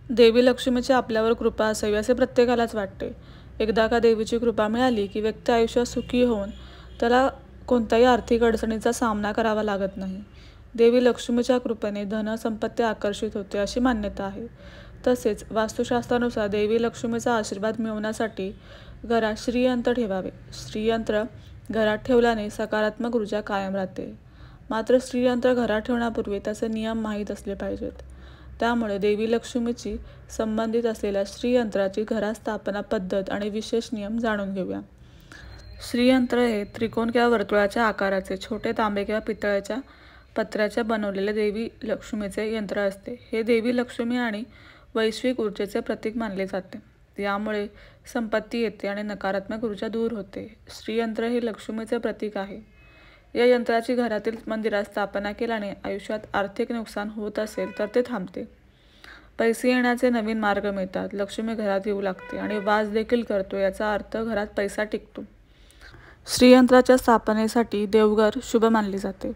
देवी लक्ष्मीची आपल्यावर कृपा असावी असे प्रत्येकालाच वाटते. एकदा का देवीची कृपा मिळाली की व्यक्ती आयुष्यात सुखी होऊन त्याला कोणत्याही आर्थिक अडचणीचा सामना करावा लागत नाही. देवी लक्ष्मीच्या कृपेने धन संपत्ती आकर्षित होते अशी मान्यता आहे. तसेच वास्तुशास्त्रानुसार देवी लक्ष्मीचा आशीर्वाद मिळवण्यासाठी घरात श्रीयंत्र ठेवावे. श्रीयंत्र घरात ठेवल्याने सकारात्मक ऊर्जा कायम राहते. मात्र श्रीयंत्र घरात ठेवण्यापूर्वी त्याचे नियम माहीत असले पाहिजेत. त्यामुळे देवी लक्ष्मीची संबंधित असलेल्या श्रीयंत्राची घरात स्थापना पद्धत आणि विशेष नियम जाणून घेऊया. श्रीयंत्र हे त्रिकोण किंवा वर्तुळाच्या आकाराचे छोटे तांबे किंवा पितळाच्या पत्र्याच्या बनवलेले देवी लक्ष्मीचे यंत्र असते. हे देवी लक्ष्मी आणि वैश्विक ऊर्जेचे प्रतीक मानले जाते. यामुळे संपत्ती येते आणि नकारात्मक ऊर्जा दूर होते. श्रीयंत्र हे लक्ष्मीचे प्रतीक आहे. या यंत्राची घरातील मंदिरात स्थापना केल्याने आयुष्यात आर्थिक नुकसान होत असेल तर ते थांबते. पैसे येण्याचे नवीन मार्ग मिळतात. लक्ष्मी घरात येऊ लागते आणि वास देखील करतो. याचा अर्थ घरात पैसा टिकतो. श्रीयंत्राच्या स्थापनेसाठी देवघर शुभ मानले जाते.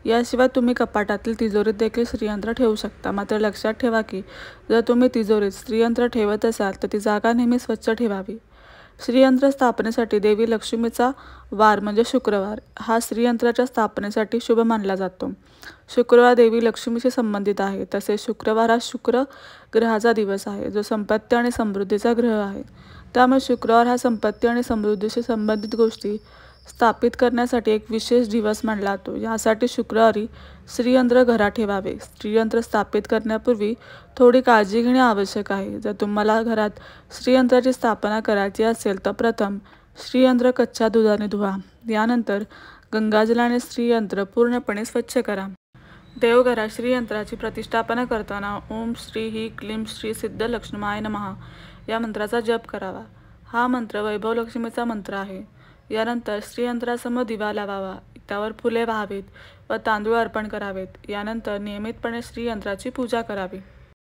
याशिवाय तुम्ही कपाटातील तिजोरीत देखील श्रीयंत्र ठेवू शकता. मात्र लक्षात ठेवा की जर तुम्ही तिजोरीत श्रीयंत्र ठेवत असाल तर ती जागा नेहमी स्वच्छ ठेवावी. श्रीयंत्र स्थापनेसाठी देवी लक्ष्मीचा वार म्हणजे शुक्रवार हा श्रीयंत्राच्या स्थापनेसाठी शुभ मानला जातो. शुक्रवार देवी लक्ष्मीशी संबंधित आहे. तसेच शुक्रवार हा शुक्र ग्रहाचा दिवस आहे जो संपत्ती आणि समृद्धीचा ग्रह आहे. त्यामुळे शुक्रवार हा संपत्ती आणि समृद्धीशी संबंधित गोष्टी स्थापित करण्यासाठी एक विशेष दिवस मानला जातो. यासाठी शुक्रवारी श्रीयंत्र घरात ठेवावे. श्रीयंत्र स्थापित करण्यापूर्वी थोडी काळजी घेणे आवश्यक आहे. जर तुम्हाला घरात श्रीयंत्राची स्थापना करायची असेल तर प्रथम श्रीयंत्र कच्च्या दुधाने धुवा. यानंतर गंगाजलाने श्रीयंत्र पूर्णपणे स्वच्छ करा. देवघरात श्रीयंत्राची प्रतिष्ठापना करताना ओम श्री ही क्लीम श्री सिद्ध लक्ष्माय नमः या मंत्राचा जप करावा. हा मंत्र वैभव लक्ष्मीचा मंत्र आहे. यानंतर श्रीयंत्रासमोर दिवा लावावा. त्यावर फुले वाहावीत व तांदूळ अर्पण करावेत. यानंतर नियमितपणे श्रीयंत्राची पूजा करावी.